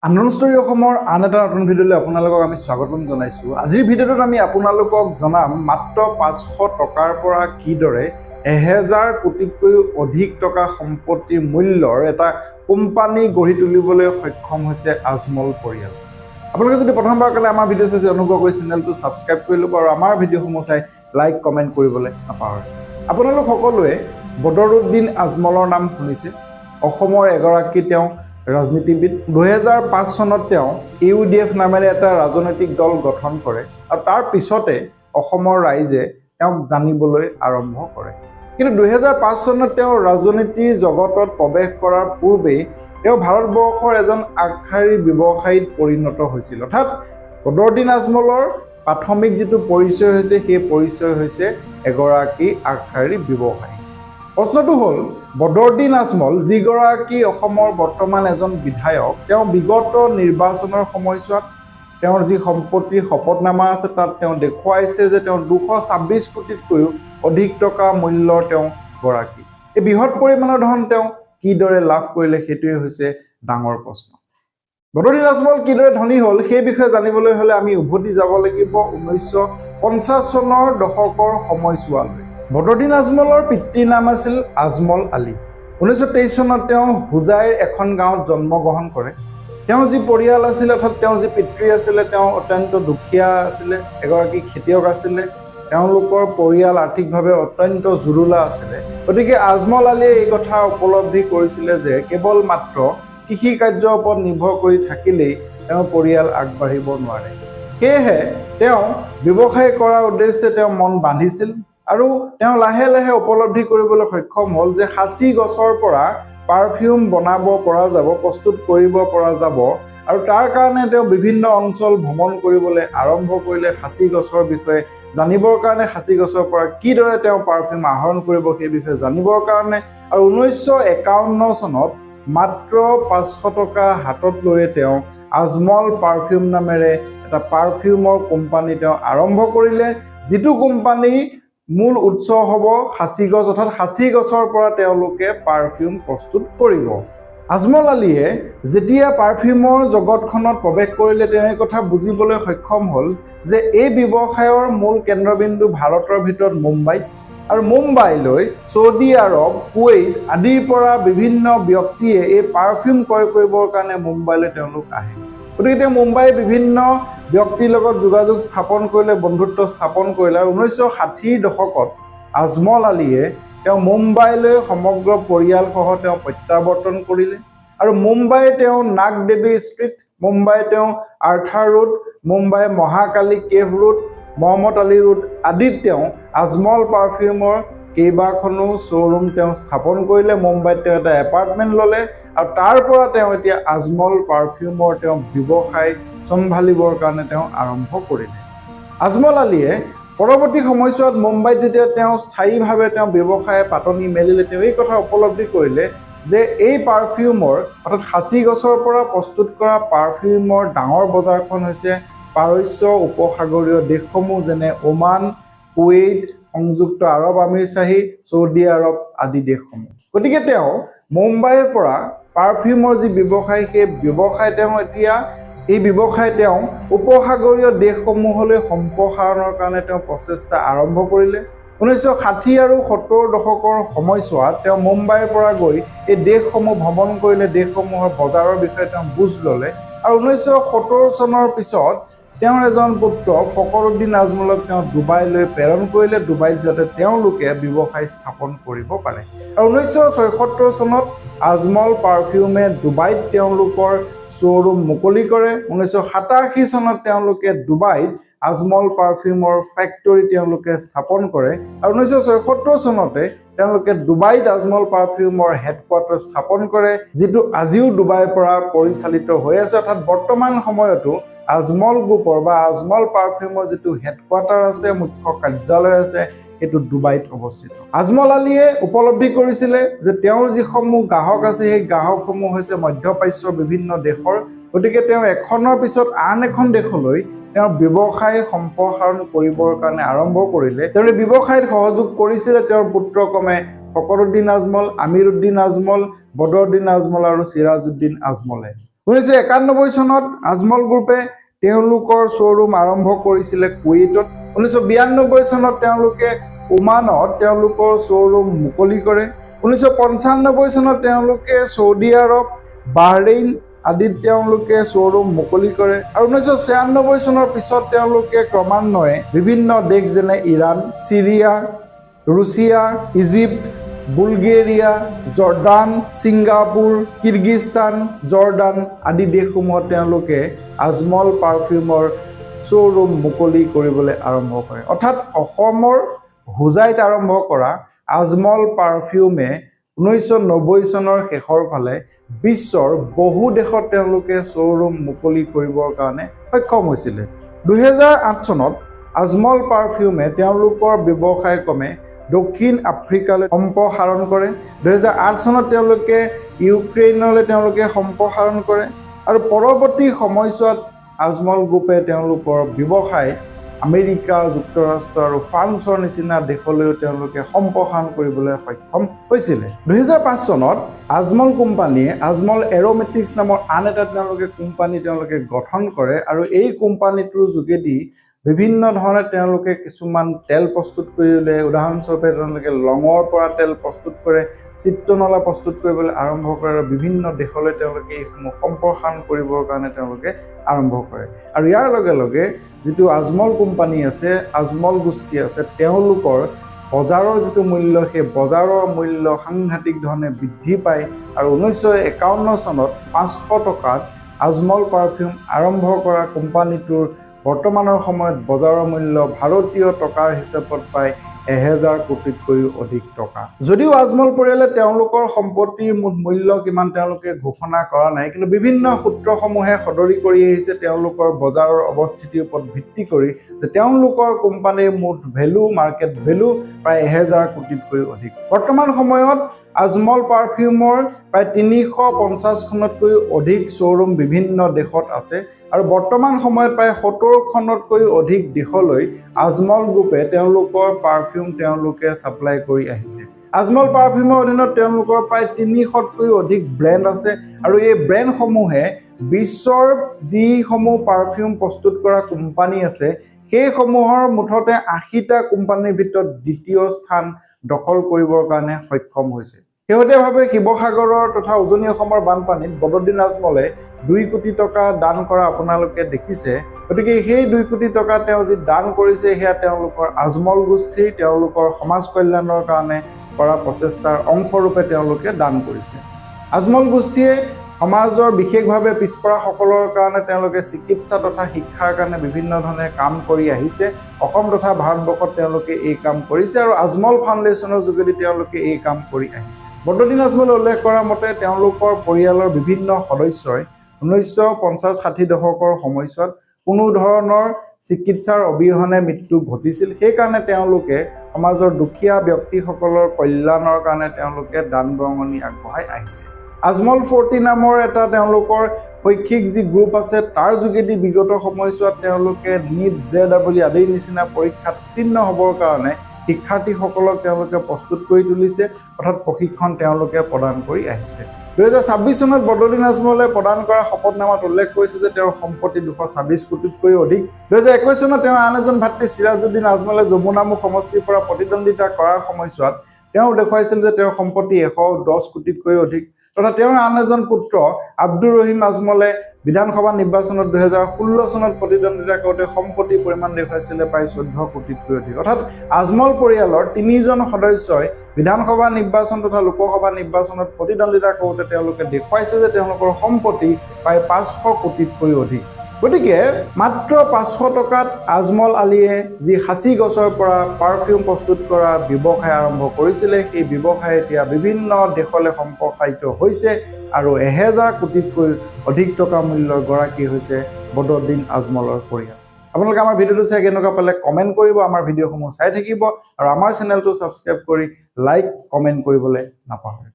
আনন্দ story অসমৰ আন এটা নতুন ভিডিঅ'লৈ আপোনালোকক আমি স্বাগতম জনাইছোঁ। আজিৰ ভিডিঅ'টোত আমি আপোনালোকক জনাম মাত্ৰ 500 টকাৰ পৰা কিদৰে 1000 কোটিতকৈও অধিক টকা সম্পত্তিৰ মূল্যৰ এটা কোম্পানী গঢ়ি তুলিবলৈ সক্ষম হৈছে আজমল পৰিয়াল। আপোনালোকে যদি প্ৰথমবাৰৰ কাৰণে আমাৰ ভিডিঅ' চাইছে অনুগ্ৰহ কৰি চেনেলটো ছাবস্ক্ৰাইব কৰি ল'ব আৰু আমাৰ ভিডিঅ'সমূহ চাই লাইক কমেণ্ট কৰিবলৈ নাপাহৰে। আপোনালোক সকলোৱে বদৰুদ্দিন আজমলৰ নাম শুনিছে। অসমৰ এগৰাকী তেওঁ ৰাজনীতিবিদ। 2005 চনত তেওঁ UDF নামেৰে এটা ৰাজনৈতিক দল গঠন কৰে আৰু তাৰ পিছতে অসমৰ ৰাইজে তেওঁক জানিবলৈ আৰম্ভ কৰে। কিন্তু 2005 চনত তেওঁ ৰাজনীতিৰ জগতত প্ৰৱেশ কৰাৰ পূৰ্বেই তেওঁ ভাৰতবৰ্ষৰ এজন আগশাৰীৰ ব্যৱসায়ীত পৰিণত হৈছিল। অৰ্থাৎ বদৰুদ্দিন আজমলৰ প্ৰাথমিক যিটো পৰিচয় হৈছে সেই পৰিচয় হৈছে এগৰাকী আগশাৰীৰ ব্যৱসায়ী। প্ৰশ্নটো হ'ল বদৰুদ্দিন আজমল যিগৰাকী অসমৰ বৰ্তমান এজন বিধায়ক, তেওঁ বিগত নিৰ্বাচনৰ সময়ছোৱাত তেওঁৰ যি সম্পত্তিৰ শপতনামা আছে তাত তেওঁ দেখুৱাইছে যে তেওঁ 226 কোটিতকৈও অধিক টকা মূল্যৰ তেওঁ গৰাকী। এই বৃহৎ পৰিমাণৰ ধন তেওঁ কিদৰে লাভ কৰিলে সেইটোৱে হৈছে ডাঙৰ প্ৰশ্ন। বদৰুদ্দিন আজমল কিদৰে ধনী হ'ল সেই বিষয়ে জানিবলৈ হ'লে আমি উভতি যাব লাগিব 1950 চনৰ দশকৰ সময়ছোৱালৈ। বদৰুদ্দিন আজমলৰ পিতৃৰ নাম আছিল আজমল আলী। 1923 চনত তেওঁ হোজাইৰ এখন গাঁৱত জন্মগ্ৰহণ কৰে। তেওঁ যি পৰিয়াল আছিল অৰ্থাৎ তেওঁ যি পিতৃ আছিলে তেওঁ অত্যন্ত দুখীয়া আছিলে, এগৰাকী খেতিয়ক আছিলে। তেওঁলোকৰ পৰিয়াল আৰ্থিকভাৱে অত্যন্ত জুৰুলা আছিলে। গতিকে আজমল আলীয়ে এই কথা উপলব্ধি কৰিছিলে যে কেৱল মাত্ৰ কৃষি কাৰ্যৰ ওপৰত নিৰ্ভৰ কৰি থাকিলেই তেওঁৰ পৰিয়াল আগবাঢ়িব নোৱাৰে। সেয়েহে তেওঁ ব্যৱসায় কৰাৰ উদ্দেশ্যে তেওঁ মন বান্ধিছিল আৰু তেওঁ লাহে লাহে উপলব্ধি কৰিবলৈ সক্ষম হ'ল যে সাঁচি গছৰ পৰা পাৰফিউম বনাব পৰা যাব, প্ৰস্তুত কৰিব পৰা যাব আৰু তাৰ কাৰণে তেওঁ বিভিন্ন অঞ্চল ভ্ৰমণ কৰিবলৈ আৰম্ভ কৰিলে। সাঁচি গছৰ বিষয়ে জানিবৰ কাৰণে, সাঁচি গছৰ পৰা কিদৰে তেওঁ পাৰফিউম আহৰণ কৰিব সেই বিষয়ে জানিবৰ কাৰণে আৰু 1951 চনত মাত্ৰ 500 টকা হাতত লৈয়ে তেওঁ আজমল পাৰফিউম নামেৰে এটা পাৰফিউমৰ কোম্পানী তেওঁ আৰম্ভ কৰিলে, যিটো কোম্পানী মূল উৎস হ'ব সাঁচি গছ, অৰ্থাৎ সাঁচি গছৰ পৰা তেওঁলোকে পাৰফিউম প্ৰস্তুত কৰিব। আজমল আলীয়ে যেতিয়া পাৰফিউমৰ জগতখনত প্ৰৱেশ কৰিলে তেওঁ এই কথা বুজিবলৈ সক্ষম হ'ল যে এই ব্যৱসায়ৰ মূল কেন্দ্ৰবিন্দু ভাৰতৰ ভিতৰত মুম্বাইত আৰু মুম্বাইলৈ ছৌদি আৰৱ, কুৱেইট আদিৰ পৰা বিভিন্ন ব্যক্তিয়ে এই পাৰফিউম ক্ৰয় কৰিবৰ কাৰণে মুম্বাইলৈ তেওঁলোক আহে। গতিকে তেওঁ মুম্বাইৰ বিভিন্ন ব্যক্তিৰ লগত যোগাযোগ স্থাপন কৰিলে, বন্ধুত্ব স্থাপন কৰিলে আৰু 1960ৰ দশকত আজমল আলীয়ে তেওঁ মুম্বাইলৈ সমগ্ৰ পৰিয়ালসহ তেওঁ প্ৰত্যাৱৰ্তন কৰিলে আৰু মুম্বাইৰ তেওঁ নাগদেৱী ষ্ট্ৰীট, মুম্বাইৰ তেওঁ আৰ্থাৰ ৰোড, মুম্বাইৰ Mahakali cave road, Mohammed Ali road আদিত তেওঁ আজমল পাৰফিউমৰ কেইবাখনো শ্ব'ৰুম তেওঁ স্থাপন কৰিলে। মুম্বাইত তেওঁ এটা এপাৰ্টমেণ্ট ল'লে আৰু তাৰ পৰা তেওঁ এতিয়া আজমল পাৰফিউমৰ তেওঁ ব্যৱসায় চম্ভালিবৰ কাৰণে তেওঁ আৰম্ভ কৰিলে। আজমল আলীয়ে পৰৱৰ্তী সময়ছোৱাত মুম্বাইত যেতিয়া তেওঁ স্থায়ীভাৱে তেওঁ ব্যৱসায় পাতনি মেলিলে তেওঁ এই কথা উপলব্ধি কৰিলে যে এই পাৰফিউমৰ অৰ্থাৎ সাঁচি গছৰ পৰা প্ৰস্তুত কৰা পাৰফিউমৰ ডাঙৰ বজাৰখন হৈছে পাৰস্য উপসাগৰীয় দেশসমূহ যেনে ওমান, কুৱেইট, সংযুক্ত আৰৱ আমিৰশ্বাহী, ছৌদি আৰৱ আদি দেশসমূহ। গতিকে তেওঁ মুম্বাইৰ পৰা পাৰফিউমৰ যি ব্যৱসায় সেই ব্যৱসায় তেওঁ এতিয়া এই ব্যৱসায় তেওঁ উপসাগৰীয় দেশসমূহলৈ সম্প্ৰসাৰণৰ কাৰণে তেওঁ প্ৰচেষ্টা আৰম্ভ কৰিলে। 1960 আৰু 70 দশকৰ সময়ছোৱাত তেওঁ মুম্বাইৰ পৰা গৈ এই দেশসমূহ ভ্ৰমণ কৰিলে, দেশসমূহৰ বজাৰৰ বিষয়ে তেওঁ বুজ ল'লে আৰু 1970 চনৰ পিছত তেওঁৰ এজন পুত্ৰ ফকৰুদ্দিন আজমলক তেওঁ ডুবাইলৈ প্ৰেৰণ কৰিলে, ডুবাইত যাতে তেওঁলোকে ব্যৱসায় স্থাপন কৰিব পাৰে। আৰু 1976 চনত আজমল পাৰফিউমে ডুবাইত তেওঁলোকৰ শ্ব'ৰুম মুকলি কৰে। 1987 চনত তেওঁলোকে ডুবাইত আজমল পাৰফিউমৰ ফেক্টৰী তেওঁলোকে স্থাপন কৰে আৰু 1976 চনতে তেওঁলোকে ডুবাইত আজমল পাৰফিউমৰ হেডকোৱাৰ্টাৰ স্থাপন কৰে, যিটো আজিও ডুবাইৰ পৰা পৰিচালিত হৈ আছে। অৰ্থাৎ বৰ্তমান সময়তো আজমল গ্ৰুপৰ বা আজমল পাৰফিউমৰ যিটো হেডকোৱাৰ্টাৰ আছে, মুখ্য কাৰ্যালয় আছে, সেইটো ডুবাইত অৱস্থিত। আজমল আলীয়ে উপলব্ধি কৰিছিলে যে তেওঁৰ যিসমূহ গ্ৰাহক আছে সেই গ্ৰাহকসমূহ হৈছে মধ্যপ্ৰাচ্যৰ বিভিন্ন দেশৰ। গতিকে তেওঁ এখনৰ পিছত আন এখন দেশলৈ তেওঁ ব্যৱসায় সম্প্ৰসাৰণ কৰিবৰ কাৰণে আৰম্ভ কৰিলে। তেওঁ ব্যৱসায়ত সহযোগ কৰিছিলে তেওঁৰ পুত্ৰক্ৰমে ফকৰুদ্দিন আজমল, আমিৰুদ্দিন আজমল, বদৰুদ্দিন আজমল আৰু সিৰাজউদ্দিন আজমলে। 1991 চনত আজমল গ্ৰুপে তেওঁলোকৰ শ্ব'ৰুম আৰম্ভ কৰিছিলে কুৱেইটত। 1992 চনত তেওঁলোকে ওমানত তেওঁলোকৰ শ্ব'ৰুম মুকলি কৰে। 1995 চনত তেওঁলোকে ছৌদি আৰৱ, বাহৰেইন আদিত তেওঁলোকে শ্ব'ৰুম মুকলি কৰে আৰু 1996 চনৰ পিছত তেওঁলোকে ক্ৰমান্বয়ে বিভিন্ন দেশ যেনে Iran, Syria, Russia, Egypt, Bulgaria, Jordan, Singapore, Kyrgyzstan, Jordan আদি দেশসমূহত তেওঁলোকে আজমল পাৰফিউমৰ শ্ব'ৰুম মুকলি কৰিবলৈ আৰম্ভ কৰে। অৰ্থাৎ অসমৰ হোজাইত আৰম্ভ কৰা আজমল পাৰফিউমে 1990 চনৰ শেষৰ ফালে বিশ্বৰ বহু দেশত তেওঁলোকে শ্ব'ৰুম মুকলি কৰিবৰ কাৰণে সক্ষম হৈছিলে। 2008 চনত আজমল পাৰফিউমে তেওঁলোকৰ ব্যৱসায় ক্ৰমে দক্ষিণ আফ্ৰিকালৈ সম্প্ৰসাৰণ কৰে। 2008 চনত তেওঁলোকে ইউক্ৰেইনলৈ তেওঁলোকে সম্প্ৰসাৰণ কৰে আৰু পৰৱৰ্তী সময়ছোৱাত আজমল গ্ৰুপে তেওঁলোকৰ ব্যৱসায় আমেৰিকা যুক্তৰাষ্ট্ৰ আৰু ফ্ৰান্সৰ নিচিনা দেশলৈও তেওঁলোকে সম্প্ৰসাৰণ কৰিবলৈ সক্ষম হৈছিলে। 2005 চনত আজমল কোম্পানীয়ে আজমল এৰোমেটিক্স নামৰ আন এটা কোম্পানী তেওঁলোকে গঠন কৰে আৰু এই কোম্পানীটোৰ যোগেদি বিভিন্ন ধৰণে তেওঁলোকে কিছুমান তেল প্ৰস্তুত কৰিলে। উদাহৰণস্বৰূপে তেওঁলোকে লঙৰ পৰা তেল প্ৰস্তুত কৰে, চিত্ৰনলা প্ৰস্তুত কৰিবলৈ আৰম্ভ কৰে আৰু বিভিন্ন দেশলৈ তেওঁলোকে এইসমূহ সম্প্ৰসাৰণ কৰিবৰ কাৰণে তেওঁলোকে আৰম্ভ কৰে। আৰু ইয়াৰ লগে লগে যিটো আজমল কোম্পানী আছে, আজমল গোষ্ঠী আছে, তেওঁলোকৰ বজাৰৰ যিটো মূল্য, সেই বজাৰৰ মূল্য সাংঘাতিক ধৰণে বৃদ্ধি পায় আৰু 1951 চনত 500 টকাত আজমল পাৰফিউম আৰম্ভ কৰা কোম্পানীটোৰ বৰ্তমানৰ সময়ত বজাৰৰ মূল্য ভাৰতীয় টকাৰ হিচাপত প্ৰায় 1000 কোটিতকৈও অধিক টকা। যদিও আজমল পৰিয়ালে তেওঁলোকৰ সম্পত্তিৰ মুঠ মূল্য কিমান তেওঁলোকে ঘোষণা কৰা নাই, কিন্তু বিভিন্ন সূত্ৰসমূহে সদৰি কৰি আহিছে তেওঁলোকৰ বজাৰৰ অৱস্থিতিৰ ওপৰত ভিত্তি কৰি যে তেওঁলোকৰ কোম্পানীৰ মুঠ ভেলু, মাৰ্কেট ভেলু প্ৰায় 1000 কোটিতকৈও অধিক। বৰ্তমান সময়ত আজমল পাৰফিউমৰ প্ৰায় 350খনতকৈও অধিক শ্ব'ৰুম বিভিন্ন দেশত আছে আৰু বৰ্তমান সময়ত প্ৰায় 70খনতকৈও অধিক দেশলৈ আজমল গ্ৰুপে তেওঁলোকৰ পাৰফিউম তেওঁলোকে ছাপ্লাই কৰি আহিছে। আজমল পাৰফিউমৰ অধীনত তেওঁলোকৰ প্ৰায় 300তকৈও অধিক ব্ৰেণ্ড আছে আৰু এই ব্ৰেণ্ডসমূহে বিশ্বৰ যিসমূহ পাৰফিউম প্ৰস্তুত কৰা কোম্পানী আছে সেইসমূহৰ মুঠতে 80টা কোম্পানীৰ ভিতৰত দ্বিতীয় স্থান দখল কৰিবৰ কাৰণে সক্ষম হৈছে। শেহতীয়াভাৱে শিৱসাগৰৰ তথা উজনি অসমৰ বানপানীত বদৰুদ্দিন আজমলে 2 কোটি টকা দান কৰা আপোনালোকে দেখিছে। গতিকে সেই 2 কোটি টকা তেওঁ যি দান কৰিছে সেয়া তেওঁলোকৰ আজমল গোষ্ঠীৰ তেওঁলোকৰ সমাজ কল্যাণৰ কাৰণে কৰা প্ৰচেষ্টাৰ অংশৰূপে তেওঁলোকে দান কৰিছে। আজমল গোষ্ঠীয়ে সমাজৰ বিশেষভাৱে পিছপৰাসকলৰ কাৰণে তেওঁলোকে চিকিৎসা তথা শিক্ষাৰ কাৰণে বিভিন্ন ধৰণে কাম কৰি আহিছে। অসম তথা ভাৰতবৰ্ষত তেওঁলোকে এই কাম কৰিছে আৰু আজমল ফাউণ্ডেশ্যনৰ যোগেদি তেওঁলোকে এই কাম কৰি আহিছে। বদৰুদ্দিন আজমলে উল্লেখ কৰা মতে তেওঁলোকৰ পৰিয়ালৰ বিভিন্ন সদস্যই 1950-60 দশকৰ সময়ছোৱাত কোনো ধৰণৰ চিকিৎসাৰ অবিহনে মৃত্যু ঘটিছিল। সেইকাৰণে তেওঁলোকে সমাজৰ দুখীয়া ব্যক্তিসকলৰ কল্যাণৰ কাৰণে তেওঁলোকে দান বৰঙণি আগবঢ়াই আহিছে। আজমল 40 নামৰ এটা তেওঁলোকৰ শৈক্ষিক যি গ্ৰুপ আছে তাৰ যোগেদি বিগত সময়ছোৱাত তেওঁলোকে নিট, JEE আদিৰ নিচিনা পৰীক্ষাত উত্তীৰ্ণ হ'বৰ কাৰণে শিক্ষাৰ্থীসকলক তেওঁলোকে প্ৰস্তুত কৰি তুলিছে, অৰ্থাৎ প্ৰশিক্ষণ তেওঁলোকে প্ৰদান কৰি আহিছে। 2026 চনত বদৰুদ্দিন আজমলে প্ৰদান কৰা শপতনামাত উল্লেখ কৰিছে যে তেওঁৰ সম্পত্তি 226 কোটিতকৈও অধিক। 2021 চনত তেওঁৰ আন এজন ভাতৃ চিৰাজউদ্দিন আজমলে যমুনামুখ সমষ্টিৰ পৰা প্ৰতিদ্বন্দ্বিতা কৰাৰ সময়ছোৱাত তেওঁ দেখুৱাইছিল যে তেওঁৰ সম্পত্তি 110 কোটিতকৈও অধিক। তথা তেওঁৰ আন এজন পুত্ৰ আব্দুৰ ৰহিম আজমলে বিধানসভা নিৰ্বাচনত 2016 চনত প্ৰতিদ্বন্দ্বিতা কৰোঁতে সম্পত্তিৰ পৰিমাণ দেখুৱাইছিলে প্ৰায় 14 কোটিতকৈ অধিক। অৰ্থাৎ আজমল পৰিয়ালৰ 3জন সদস্যই বিধানসভা নিৰ্বাচন তথা লোকসভা নিৰ্বাচনত প্ৰতিদ্বন্দ্বিতা কৰোঁতে তেওঁলোকে দেখুৱাইছে যে তেওঁলোকৰ সম্পত্তি প্ৰায় 500 কোটিতকৈ অধিক। গতিকে মাত্ৰ 500 টকাত আজমল আলীয়ে যি সাঁচি গছৰ পৰা পাৰফিউম প্ৰস্তুত কৰা ব্যৱসায় আৰম্ভ কৰিছিলে, সেই ব্যৱসায় এতিয়া বিভিন্ন দেশলৈ সম্প্ৰসাৰিত হৈছে আৰু 1000 কোটিতকৈ অধিক টকা মূল্যৰ গৰাকী হৈছে বদৰুদ্দিন আজমলৰ পৰিয়াল। আপোনালোকে আমাৰ ভিডিঅ'টো চাই কেনেকুৱা পালে কমেণ্ট কৰিব, আমাৰ ভিডিঅ'সমূহ চাই থাকিব আৰু আমাৰ চেনেলটো ছাবস্ক্ৰাইব কৰি লাইক কমেণ্ট কৰিবলৈ নাপাহৰিব।